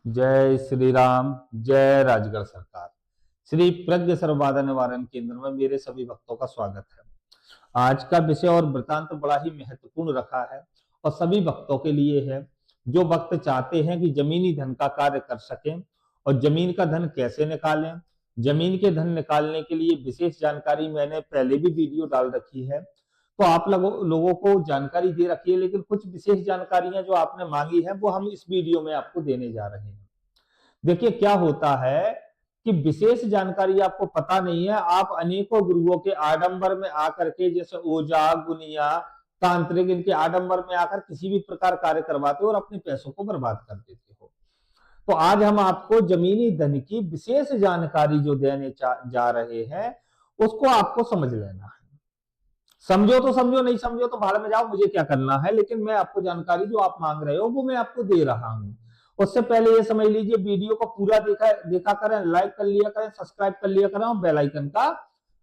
जय श्री राम। जय राजगढ़ सरकार। श्री प्रज्ञ सर्वबाधा निवारण केंद्र में मेरे सभी भक्तों का स्वागत है। आज का विषय और वृतांत बड़ा ही महत्वपूर्ण रखा है और सभी भक्तों के लिए है जो भक्त चाहते हैं कि जमीनी धन का कार्य कर सकें और जमीन का धन कैसे निकालें। जमीन के धन निकालने के लिए विशेष जानकारी मैंने पहले भी वीडियो डाल रखी है, तो आप लोगों को जानकारी दे रखी है, लेकिन कुछ विशेष जानकारियां जो आपने मांगी है वो हम इस वीडियो में आपको देने जा रहे हैं। देखिए क्या होता है कि विशेष जानकारी आपको पता नहीं है, आप अनेकों गुरुओं के आडंबर में आकर के, जैसे ओझा, गुनिया, तांत्रिक, इनके आडंबर में आकर किसी भी प्रकार कार्य करवाते हो और अपने पैसों को बर्बाद कर देते हो। तो आज हम आपको जमीनी धन की विशेष जानकारी जो देने जा रहे हैं उसको आपको समझ लेना है। समझो तो समझो, नहीं समझो तो भाड़ में जाओ, मुझे क्या करना है, लेकिन मैं आपको जानकारी जो आप मांग रहे हो वो मैं आपको दे रहा हूं। उससे पहले ये समझ लीजिए, वीडियो को पूरा देखा करें, लाइक कर लिया करें, सब्सक्राइब कर लिया करें और बेल आइकन का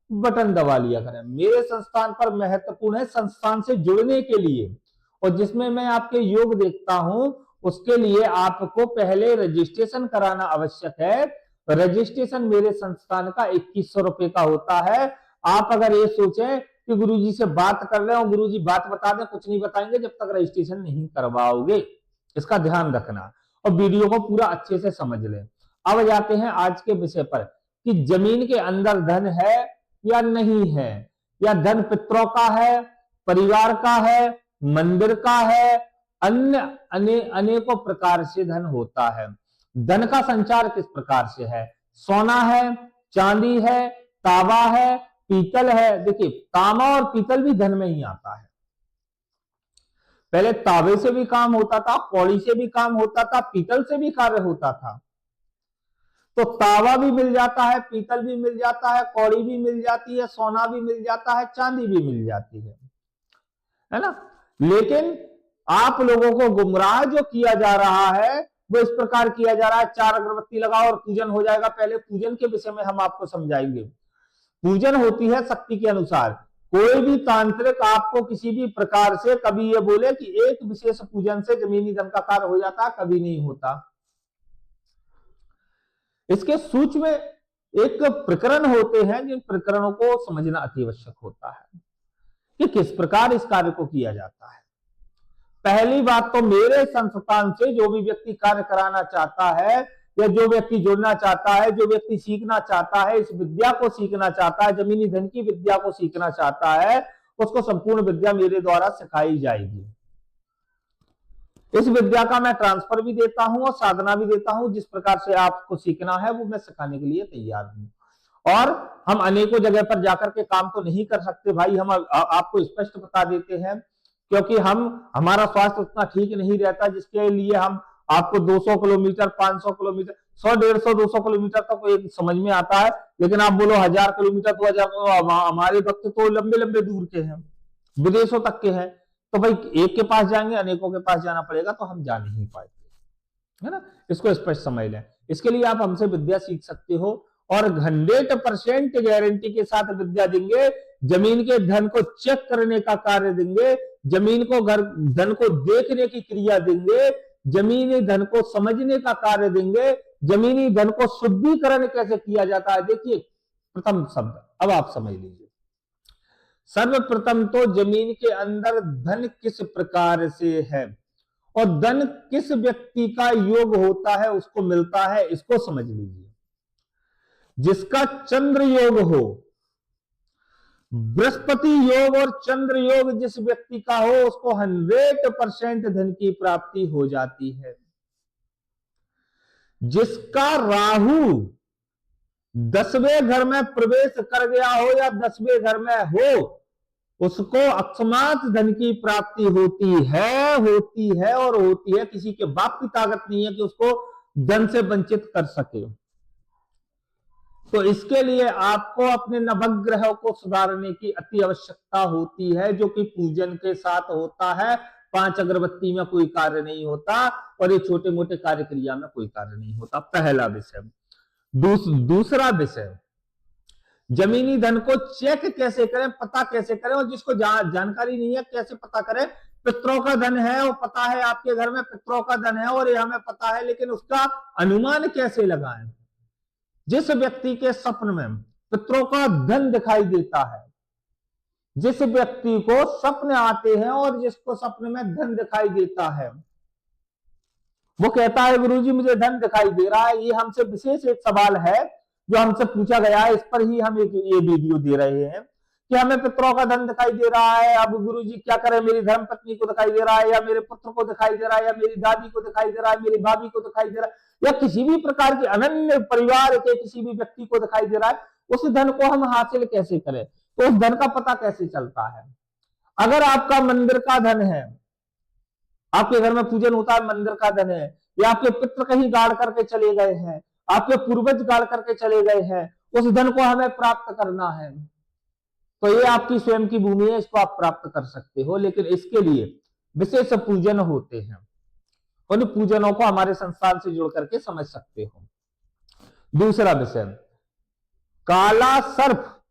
बटन दबा लिया करें। मेरे संस्थान पर महत्वपूर्ण है संस्थान से जुड़ने के लिए, और जिसमें मैं आपके योग देखता हूं उसके लिए आपको पहले रजिस्ट्रेशन कराना आवश्यक है। रजिस्ट्रेशन मेरे संस्थान का 2100 रुपए का होता है। आप अगर ये सोचें कि गुरुजी से बात कर रहे हो, गुरुजी बात बता दें, कुछ नहीं बताएंगे जब तक रजिस्ट्रेशन नहीं करवाओगे, इसका ध्यान रखना और वीडियो को पूरा अच्छे से समझ लें। अब जाते हैं आज के विषय पर कि जमीन के अंदर धन है या नहीं है, या धन पितरों का है, परिवार का है, मंदिर का है, अनेकों प्रकार से धन होता है। धन का संचार किस प्रकार से है? सोना है, चांदी है, तांबा है, पीतल है। देखिए तांबा और पीतल भी धन में ही आता है। पहले तांबे से भी काम होता था, कौड़ी से भी काम होता था, पीतल से भी कार्य होता था। तो तांबा भी मिल जाता है, पीतल भी मिल जाता है, कौड़ी भी मिल जाती है, सोना भी मिल जाता है, चांदी भी मिल जाती है ना। लेकिन आप लोगों को गुमराह जो किया जा रहा है वो इस प्रकार किया जा रहा है, 4 अगरबत्ती लगाओ और पूजन हो जाएगा। पहले पूजन के विषय में हम आपको समझाएंगे। पूजन होती है शक्ति के अनुसार। कोई भी तांत्रिक आपको किसी भी प्रकार से कभी ये बोले कि एक विशेष पूजन से जमीनी धन का कार्य हो जाता, कभी नहीं होता। इसके सूक्ष्म एक प्रकरण होते हैं जिन प्रकरणों को समझना अति आवश्यक होता है कि किस प्रकार इस कार्य को किया जाता है। पहली बात तो मेरे संस्थान से जो भी व्यक्ति कार्य कराना चाहता है, या जो व्यक्ति जुड़ना चाहता है, जो व्यक्ति सीखना चाहता है, इस विद्या को सीखना चाहता है, जमीनी धन की विद्या को सीखना चाहता है, उसको संपूर्ण विद्या मेरे द्वारा सिखाई जाएगी। इस विद्या का मैं ट्रांसफर भी देता हूं और साधना भी देता हूं। जिस प्रकार से आपको सीखना है वो मैं सिखाने के लिए तैयार हूं। और हम अनेकों जगह पर जाकर के काम तो नहीं कर सकते भाई, हम आपको स्पष्ट बता देते हैं, क्योंकि हमारा स्वास्थ्य उतना ठीक नहीं रहता जिसके लिए हम आपको 200 किलोमीटर, 500 किलोमीटर, 100, 150, 200 किलोमीटर तक एक समझ में आता है, लेकिन आप बोलो 1000 किलोमीटर, 2000, हमारे वक्त तो लंबे लंबे दूर के हैं, विदेशों तक के हैं। तो भाई एक के पास जाएंगे, अनेकों के पास जाना पड़ेगा, तो हम जा नहीं पाएंगे, है ना। इसको स्पष्ट समझ लें। इसके लिए आप हमसे विद्या सीख सकते हो और 100% गारंटी के साथ विद्या देंगे। जमीन के धन को चेक करने का कार्य देंगे, जमीन को धन को देखने की क्रिया देंगे, जमीनी धन को समझने का कार्य देंगे, जमीनी धन को शुद्धिकरण कैसे किया जाता है। देखिए प्रथम शब्द अब आप समझ लीजिए। सर्वप्रथम तो जमीन के अंदर धन किस प्रकार से है और धन किस व्यक्ति का योग होता है, उसको मिलता है, इसको समझ लीजिए। जिसका चंद्र योग हो, बृहस्पति योग और चंद्र योग जिस व्यक्ति का हो, उसको 100% धन की प्राप्ति हो जाती है। जिसका राहु 10वें घर में प्रवेश कर गया हो या 10वें घर में हो, उसको अकस्मात धन की प्राप्ति होती है और होती है। किसी के बाप की ताकत नहीं है कि उसको धन से वंचित कर सके। तो इसके लिए आपको अपने नवग्रह को सुधारने की अति आवश्यकता होती है, जो कि पूजन के साथ होता है। 5 अगरबत्ती में कोई कार्य नहीं होता और ये छोटे मोटे कार्य क्रिया में कोई कार्य नहीं होता। पहला विषय। दूसरा विषय, जमीनी धन को चेक कैसे करें, पता कैसे करें, और जिसको जानकारी नहीं है कैसे पता करें। पितरों का धन है, और पता है आपके घर में पितरों का धन है और ये हमें पता है, लेकिन उसका अनुमान कैसे लगाएं? जिस व्यक्ति के स्वप्न में पितरों का धन दिखाई देता है, जिस व्यक्ति को स्वप्न आते हैं और जिसको स्वप्न में धन दिखाई देता है, वो कहता है गुरुजी मुझे धन दिखाई दे रहा है। ये हमसे विशेष एक सवाल है जो हमसे पूछा गया है, इस पर ही हम ये वीडियो दे रहे हैं कि हमें पितरों का धन दिखाई दे रहा है। अब गुरुजी क्या करें? मेरी धर्म पत्नी को दिखाई दे रहा है, या मेरे पुत्र को दिखाई दे रहा है, या मेरी दादी को दिखाई दे रहा है, मेरी भाभी को दिखाई दे रहा है, या किसी भी प्रकार के अनन्य परिवार के किसी भी व्यक्ति को दिखाई दे रहा है। उस धन को हम हासिल कैसे करें? तो उस धन का पता कैसे चलता है? अगर आपका मंदिर का धन है, आपके घर में पूजन होता है, मंदिर का धन है, या आपके पितृ कहीं गाड़ करके चले गए हैं, आपके पूर्वज गाड़ करके चले गए हैं, उस धन को हमें प्राप्त करना है, तो ये आपकी स्वयं की भूमि है, इसको आप प्राप्त कर सकते हो। लेकिन इसके लिए विशेष पूजन होते हैं, उन पूजनों को हमारे संस्थान से जुड़ करके समझ सकते हो। दूसरा विषय, काला सर्प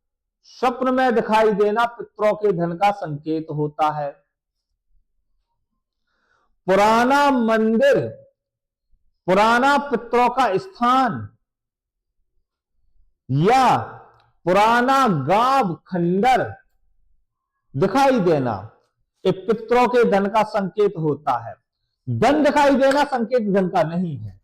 स्वप्न में दिखाई देना पितरों के धन का संकेत होता है। पुराना मंदिर, पुराना पितरों का स्थान, या पुराना गांव खंडर दिखाई देना, ये पितरों के धन का संकेत होता है। धन दिखाई देना संकेत धन का नहीं है।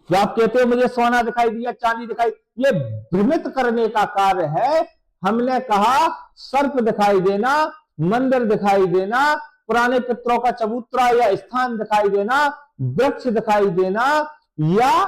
जो आप कहते हो मुझे सोना दिखाई दिया, चांदी दिखाई, ये भ्रमित करने का कार्य है। हमने कहा सर्प दिखाई देना, मंदिर दिखाई देना, पुराने पितरों का चबूतरा या स्थान दिखाई देना, वृक्ष दिखाई देना, या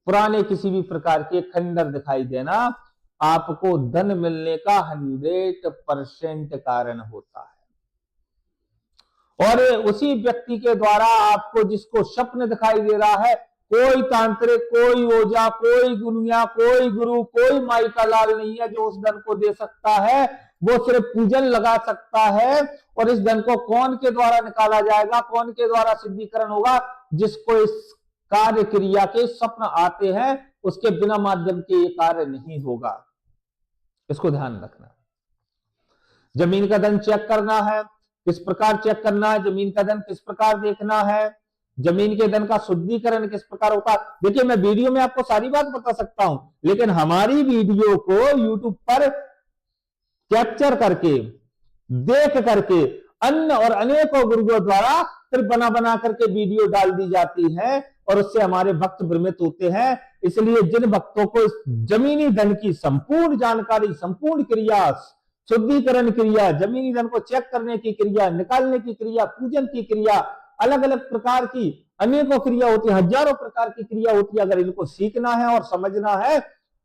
पुराने किसी भी प्रकार के खंडर दिखाई देना, आपको धन मिलने का 100% कारण होता है। और उसी व्यक्ति के द्वारा आपको, जिसको स्वप्न दिखाई दे रहा है, कोई तांत्रिक, कोई ओझा, कोई गुनिया, कोई गुरु, कोई माई का लाल नहीं है जो उस धन को दे सकता है। वो सिर्फ पूजन लगा सकता है। और इस धन को कौन के द्वारा निकाला जाएगा, कौन के द्वारा सिद्धिकरण होगा? जिसको इस कार्य क्रिया के स्वप्न आते हैं, उसके बिना माध्यम के ये कार्य नहीं होगा। इसको ध्यान रखना। जमीन का धन चेक करना है, किस प्रकार चेक करना है? जमीन का धन किस प्रकार देखना है? जमीन के धन का शुद्धिकरण किस प्रकार होता है? देखिए, मैं वीडियो में आपको सारी बात बता सकता हूं, लेकिन हमारी वीडियो को यूट्यूब पर कैप्चर करके, देख करके अन्य और अनेकों गुरुओं द्वारा फिर बना बना करके वीडियो डाल दी जाती है, और उससे हमारे भक्त भ्रमित होते हैं। इसलिए जिन भक्तों को इस जमीनी धन की संपूर्ण जानकारी, संपूर्ण क्रिया, शुद्धिकरण क्रिया, जमीनी धन को चेक करने की क्रिया, निकालने की क्रिया, पूजन की क्रिया, अलग अलग प्रकार की अनेकों क्रिया होती है, हजारों प्रकार की क्रिया होती है, अगर इनको सीखना है और समझना है,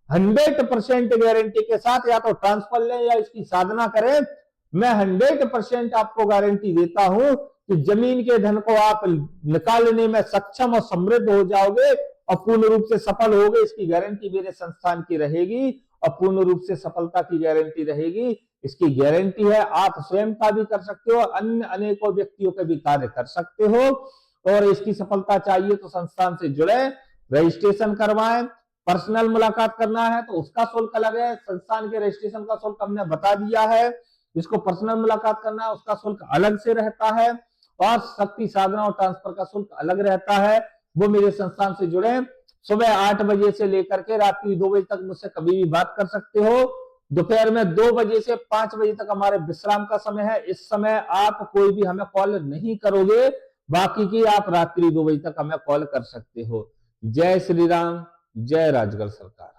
100% गारंटी के साथ या तो ट्रांसफर लें या इसकी साधना करें। मैं 100% आपको गारंटी देता हूं कि जमीन के धन को आप निकालने में सक्षम और समृद्ध हो जाओगे और पूर्ण रूप से सफल होगे। इसकी गारंटी मेरे संस्थान की रहेगी और पूर्ण रूप से सफलता की गारंटी रहेगी। इसकी गारंटी है, आप स्वयं का भी कर सकते हो, अन्य अनेकों व्यक्तियों का भी कार्य कर सकते हो। और इसकी सफलता चाहिए तो संस्थान से जुड़े, रजिस्ट्रेशन करवाएं। पर्सनल मुलाकात करना है तो उसका शुल्क अलग है, संस्थान के रजिस्ट्रेशन का शुल्क हमने बता दिया है। जिसको पर्सनल मुलाकात करना है उसका शुल्क अलग से रहता है, और शक्ति साधना और ट्रांसफर का शुल्क अलग रहता है। वो मेरे संस्थान से जुड़े, सुबह 8 बजे से लेकर के रात्रि 2 बजे तक मुझसे कभी भी बात कर सकते हो। दोपहर में 2 बजे से 5 बजे तक हमारे विश्राम का समय है। इस समय आप कोई भी हमें कॉल नहीं करोगे, बाकी की आप रात्रि 2 बजे तक हमें कॉल कर सकते हो। जय श्री राम, जय राजगढ़ सरकार।